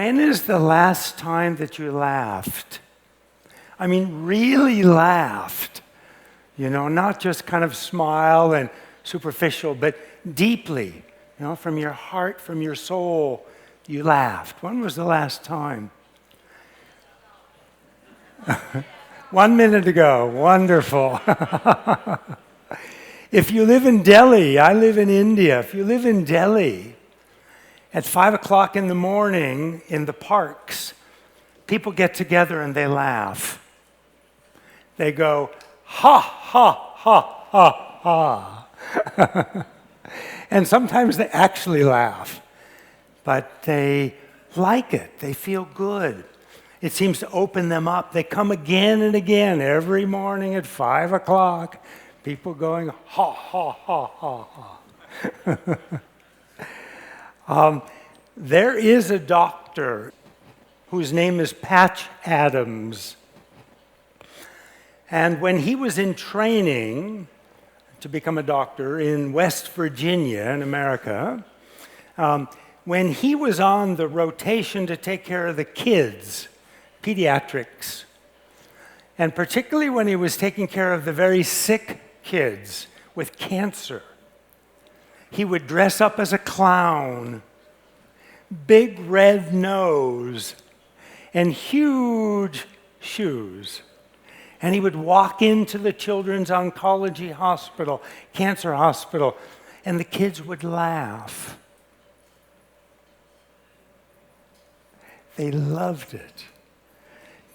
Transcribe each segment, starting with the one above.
When is the last time that you laughed? I mean, really laughed. You know, not just kind of smile and superficial, but deeply, you know, from your heart, from your soul, you laughed. When was the last time? 1 minute ago. Wonderful. If you live in Delhi, I live in India. If you live in Delhi, at 5 o'clock in the morning in the parks, people get together and they laugh. They go, ha, ha, ha, ha, ha. And sometimes they actually laugh, but they like it. They feel good. It seems to open them up. They come again and again every morning at 5 o'clock. People going, ha, ha, ha, ha, ha. There is a doctor whose name is Patch Adams. And when he was in training to become a doctor in West Virginia in America, when he was on the rotation to take care of the kids, pediatrics, and particularly when he was taking care of the very sick kids with cancer, he would dress up as a clown, big red nose, and huge shoes. And he would walk into the children's oncology hospital, cancer hospital, and the kids would laugh. They loved it.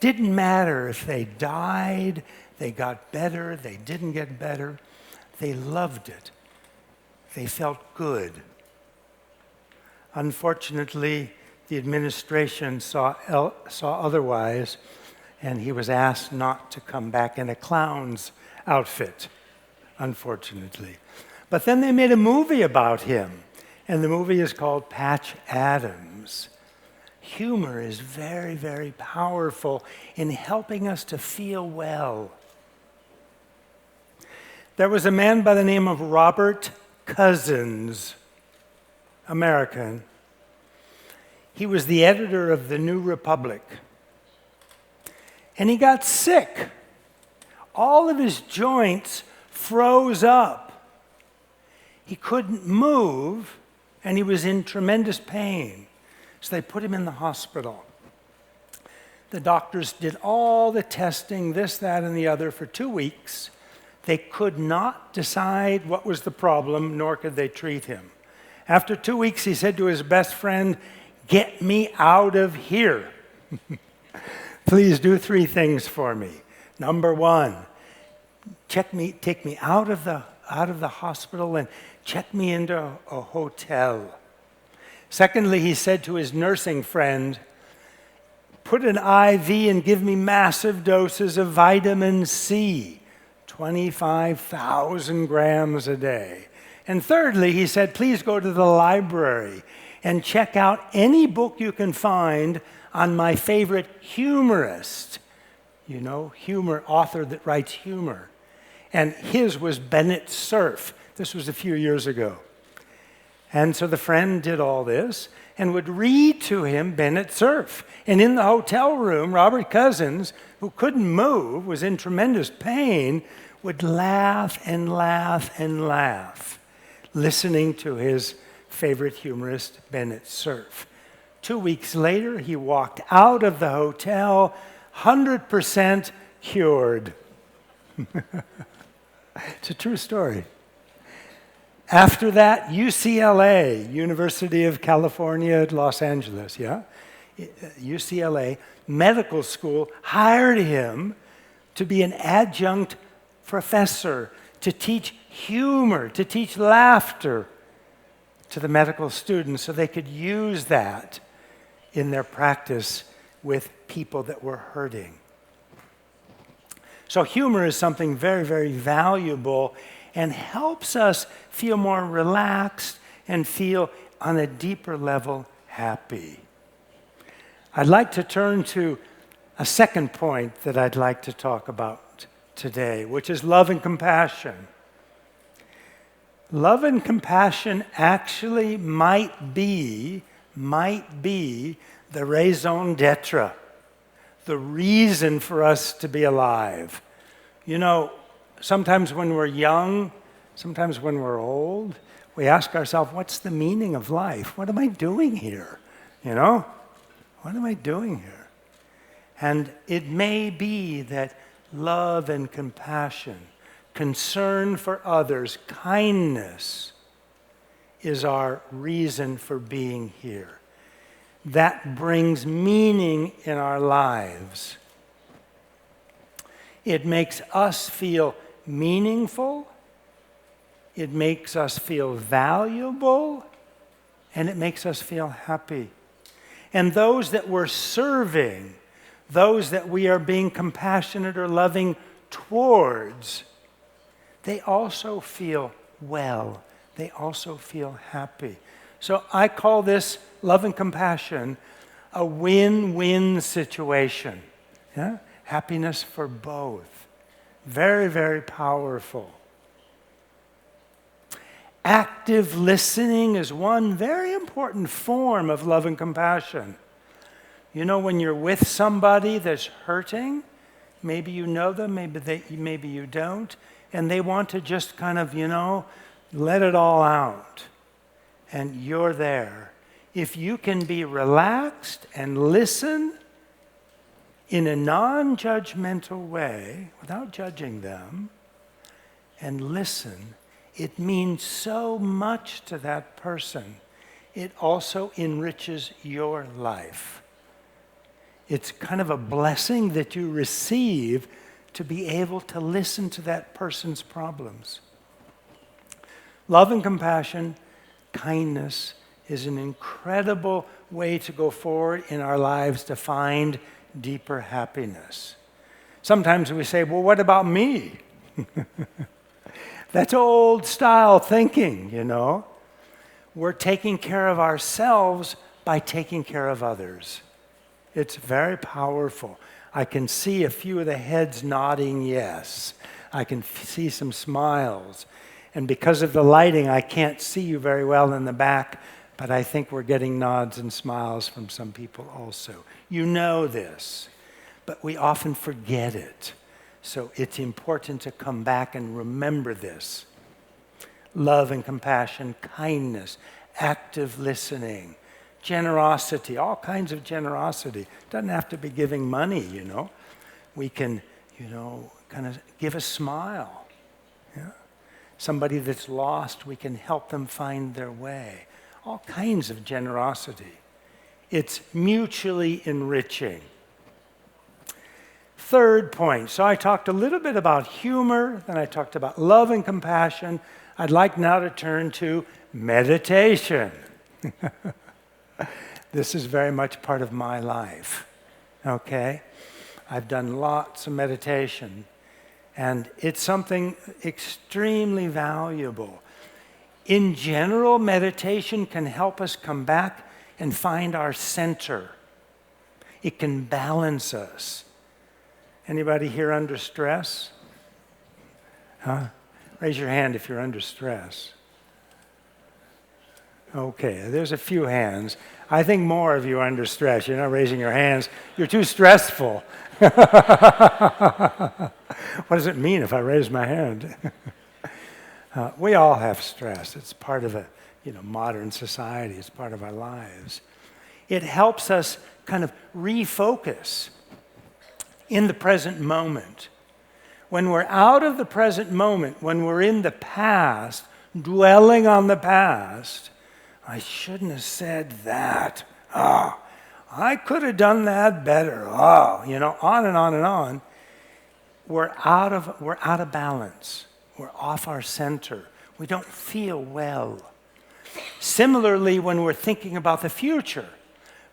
Didn't matter if they died, they got better, they didn't get better. They loved it. They felt good. Unfortunately, the administration saw otherwise, and he was asked not to come back in a clown's outfit, unfortunately. But then they made a movie about him, and the movie is called Patch Adams. Humor is very, very powerful in helping us to feel well. There was a man by the name of Robert Kerzin, American. He was the editor of the New Republic. And he got sick. All of his joints froze up. He couldn't move, and he was in tremendous pain. So they put him in the hospital. The doctors did all the testing, this, that, and the other, for 2 weeks. They could not decide what was the problem, nor could they treat him. After 2 weeks, he said to his best friend, "Get me out of here. Please do 3 things for me. Number 1, take me out of the hospital and check me into a hotel. Secondly, he said to his nursing friend, put an IV and give me massive doses of vitamin C, 25,000 grams a day. And thirdly, he said, please go to the library and check out any book you can find on my favorite humorist, you know, author that writes humor. And his was Bennett Cerf. This was a few years ago. And so the friend did all this and would read to him Bennett Cerf. And in the hotel room, Robert Kerzin, who couldn't move, was in tremendous pain, would laugh and laugh and laugh, listening to his favorite humorist, Bennett Cerf. 2 weeks later, he walked out of the hotel, 100% cured. It's a true story. After that, UCLA, University of California at Los Angeles, UCLA medical school hired him to be an adjunct professor, to teach humor, to teach laughter to the medical students so they could use that in their practice with people that were hurting. So humor is something very, very valuable and helps us feel more relaxed and feel on a deeper level happy. I'd like to turn to a second point that I'd like to talk about today, which is love and compassion. Love and compassion actually might be the raison d'etre, the reason for us to be alive. You know, sometimes when we're young, sometimes when we're old, we ask ourselves, what's the meaning of life? What am I doing here? You know? What am I doing here? And it may be that love and compassion, concern for others, kindness is our reason for being here. That brings meaning in our lives. It makes us feel meaningful, it makes us feel valuable, and it makes us feel happy. And those that we're serving, those that we are being compassionate or loving towards, they also feel well. They also feel happy. So I call this love and compassion a win-win situation. Yeah? Happiness for both. Very, very powerful. Active listening is one very important form of love and compassion. You know, when you're with somebody that's hurting, maybe you know them, maybe you don't, and they want to just kind of, you know, let it all out. And you're there. If you can be relaxed and listen in a non-judgmental way, without judging them, and listen, it means so much to that person. It also enriches your life. It's kind of a blessing that you receive to be able to listen to that person's problems. Love and compassion, kindness is an incredible way to go forward in our lives to find deeper happiness. Sometimes we say, well, what about me? That's old style thinking, you know. We're taking care of ourselves by taking care of others. It's very powerful. I can see a few of the heads nodding yes. I can see some smiles. And because of the lighting, I can't see you very well in the back, but I think we're getting nods and smiles from some people also. You know this, but we often forget it. So it's important to come back and remember this. Love and compassion, kindness, active listening, generosity, all kinds of generosity. Doesn't have to be giving money, you know. We can, you know, kind of give a smile. Yeah? Somebody that's lost, we can help them find their way. All kinds of generosity. It's mutually enriching. Third point. So I talked a little bit about humor, then I talked about love and compassion. I'd like now to turn to meditation. This is very much part of my life, okay? I've done lots of meditation, and it's something extremely valuable. In general, meditation can help us come back and find our center. It can balance us. Anybody here under stress? Huh? Raise your hand if you're under stress. Okay, there's a few hands. I think more of you are under stress. You're not raising your hands. You're too stressful. What does it mean if I raise my hand? We all have stress. It's part of a modern society. It's part of our lives. It helps us kind of refocus in the present moment. When we're out of the present moment, when we're in the past, dwelling on the past, I shouldn't have said that. Oh, I could have done that better. Oh, on and on and on. We're out of balance. We're off our center. We don't feel well. Similarly, when we're thinking about the future,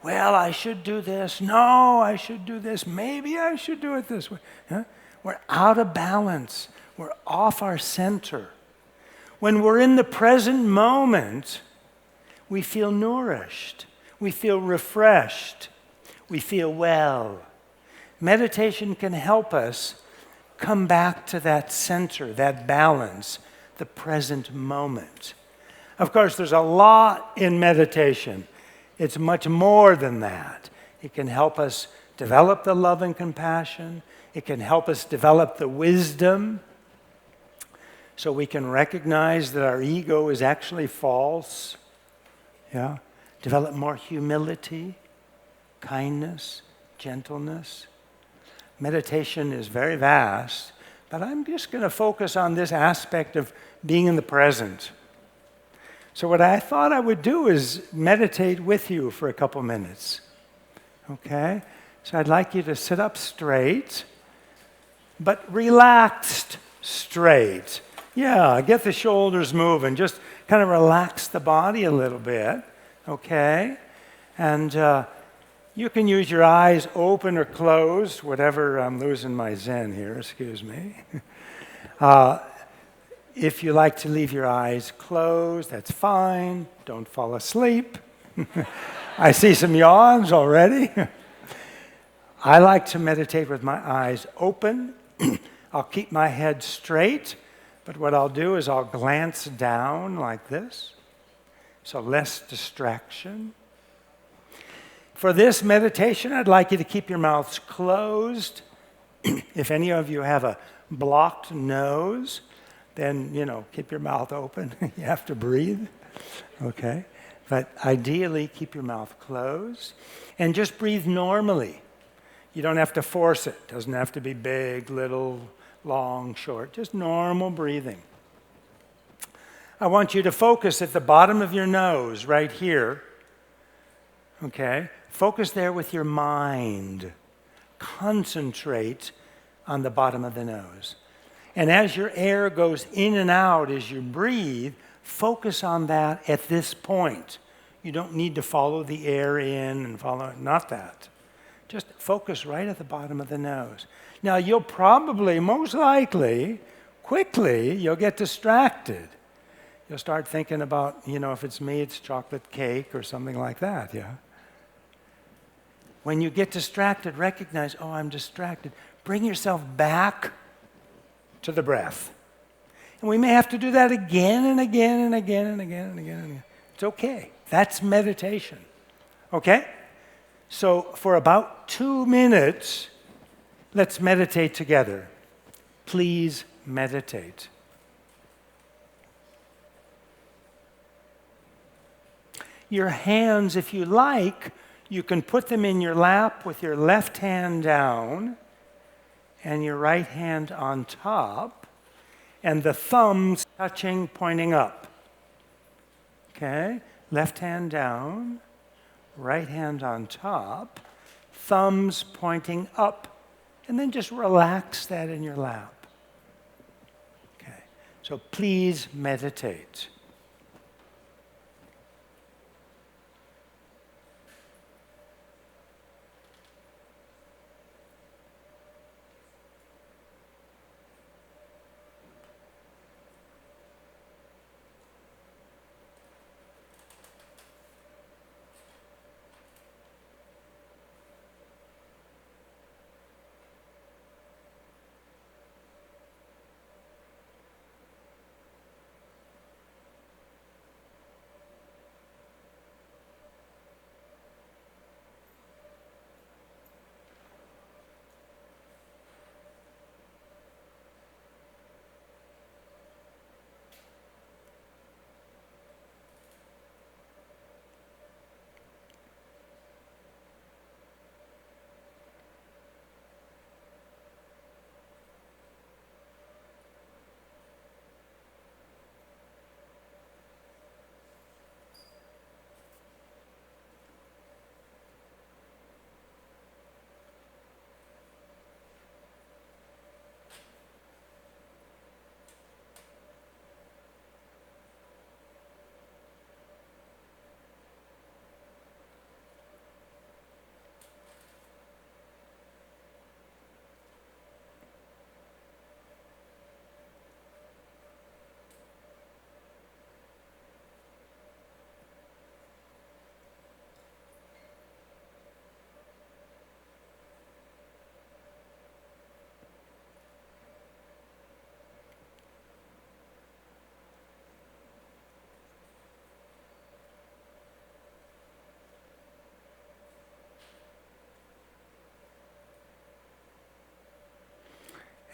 well, I should do this. No, I should do this. Maybe I should do it this way. Huh? We're out of balance. We're off our center. When we're in the present moment, we feel nourished. We feel refreshed. We feel well. Meditation can help us come back to that center, that balance, the present moment. Of course, there's a lot in meditation. It's much more than that. It can help us develop the love and compassion. It can help us develop the wisdom so we can recognize that our ego is actually false. Yeah? Develop more humility, kindness, gentleness. Meditation is very vast, but I'm just going to focus on this aspect of being in the present. So what I thought I would do is meditate with you for a couple minutes. Okay? So I'd like you to sit up straight, but relaxed straight. Yeah, get the shoulders moving. Just kind of relax the body a little bit. Okay? And you can use your eyes open or closed, whatever. I'm losing my zen here, excuse me. If you like to leave your eyes closed, that's fine. Don't fall asleep. I see some yawns already. I like to meditate with my eyes open. I'll keep my head straight, but what I'll do is I'll glance down like this, so less distraction. For this meditation, I'd like you to keep your mouths closed. If any of you have a blocked nose, then, keep your mouth open. You have to breathe, okay? But ideally, keep your mouth closed and just breathe normally. You don't have to force it. It doesn't have to be big, little, long, short. Just normal breathing. I want you to focus at the bottom of your nose, right here, okay? Focus there with your mind. Concentrate on the bottom of the nose. And as your air goes in and out as you breathe, focus on that at this point. You don't need to follow the air in and follow, not that. Just focus right at the bottom of the nose. Now, you'll probably, most likely, quickly, you'll get distracted. You'll start thinking about, if it's me, it's chocolate cake or something like that, yeah? When you get distracted, recognize, oh, I'm distracted. Bring yourself back to the breath. And we may have to do that again and again and again and again and again and again. It's okay. That's meditation. Okay? So for about 2 minutes, let's meditate together. Please meditate. Your hands, if you like, you can put them in your lap with your left hand down and your right hand on top, and the thumbs touching, pointing up. Okay? Left hand down, right hand on top, thumbs pointing up, and then just relax that in your lap. Okay? So please meditate.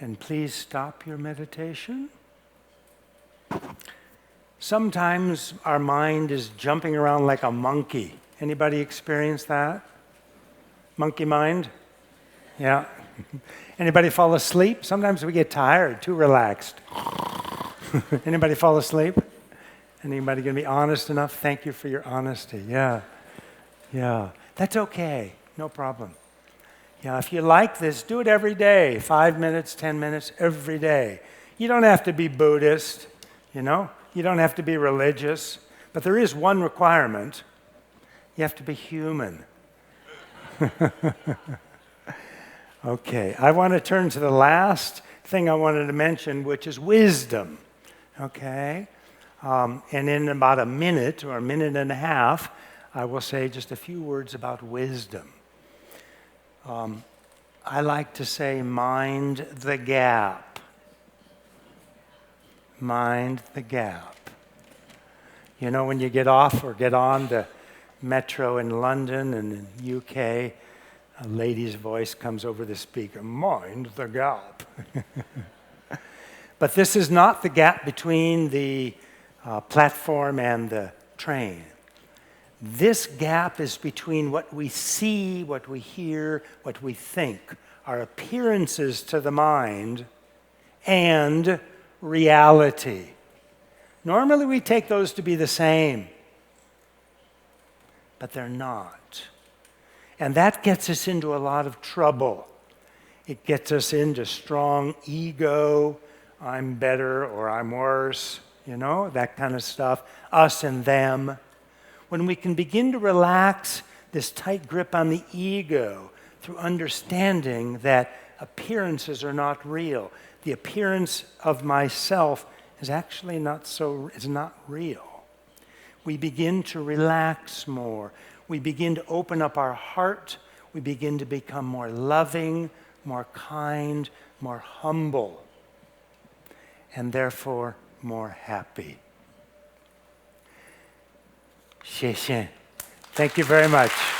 And please stop your meditation. Sometimes our mind is jumping around like a monkey. Anybody experience that? Monkey mind? Yeah. Anybody fall asleep? Sometimes we get tired, too relaxed. Anybody fall asleep? Anybody going to be honest enough? Thank you for your honesty. Yeah. That's okay. No problem. Yeah, if you like this, do it every day. 5 minutes, 10 minutes, every day. You don't have to be Buddhist, you know? You don't have to be religious. But there is one requirement. You have to be human. Okay, I want to turn to the last thing I wanted to mention, which is wisdom. Okay? And in about a minute or a minute and a half, I will say just a few words about wisdom. I like to say, mind the gap. Mind the gap. You know, when you get off or get on the metro in London and in the UK, a lady's voice comes over the speaker, mind the gap. But this is not the gap between the platform and the train. This gap is between what we see, what we hear, what we think, our appearances to the mind, and reality. Normally we take those to be the same, but they're not. And that gets us into a lot of trouble. It gets us into strong ego, I'm better or I'm worse, you know, that kind of stuff, us and them. When we can begin to relax this tight grip on the ego through understanding that appearances are not real. The appearance of myself is actually is not real. We begin to relax more. We begin to open up our heart. We begin to become more loving, more kind, more humble, and therefore more happy. 谢谢. Thank you very much.